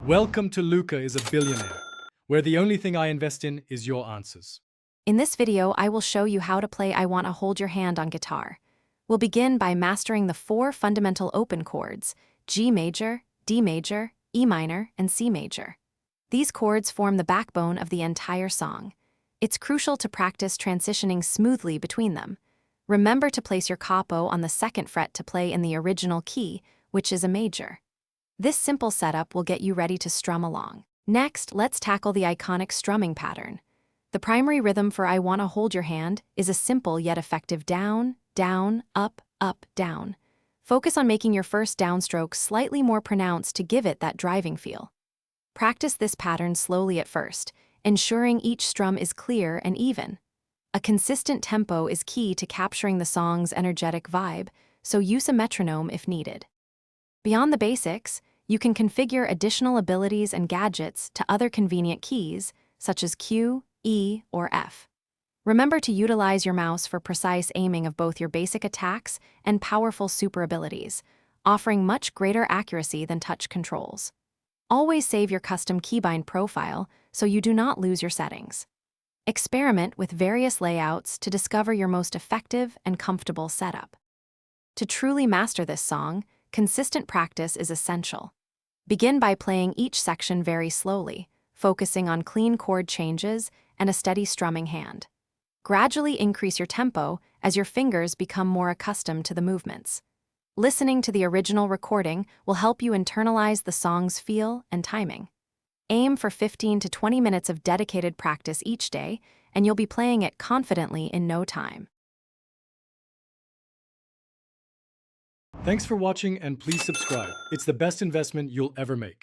Welcome to Luca is a Billionaire, where the only thing I invest in is your answers. In this video, I will show you how to play I Wanna Hold Your Hand on guitar. We'll begin by mastering the 4 fundamental open chords: G major, D major, E minor, and C major. These chords form the backbone of the entire song. It's crucial to practice transitioning smoothly between them. Remember to place your capo on the 2nd fret to play in the original key, which is a major. This simple setup will get you ready to strum along. Next, let's tackle the iconic strumming pattern. The primary rhythm for I Wanna Hold Your Hand is a simple yet effective down, down, up, up, down. Focus on making your first downstroke slightly more pronounced to give it that driving feel. Practice this pattern slowly at first, ensuring each strum is clear and even. A consistent tempo is key to capturing the song's energetic vibe, so use a metronome if needed. Beyond the basics, you can configure additional abilities and gadgets to other convenient keys, such as Q, E, or F. Remember to utilize your mouse for precise aiming of both your basic attacks and powerful super abilities, offering much greater accuracy than touch controls. Always save your custom keybind profile so you do not lose your settings. Experiment with various layouts to discover your most effective and comfortable setup. To truly master this song, consistent practice is essential. Begin by playing each section very slowly, focusing on clean chord changes and a steady strumming hand. Gradually increase your tempo as your fingers become more accustomed to the movements. Listening to the original recording will help you internalize the song's feel and timing. Aim for 15 to 20 minutes of dedicated practice each day, and you'll be playing it confidently in no time. Thanks for watching and please subscribe. It's the best investment you'll ever make.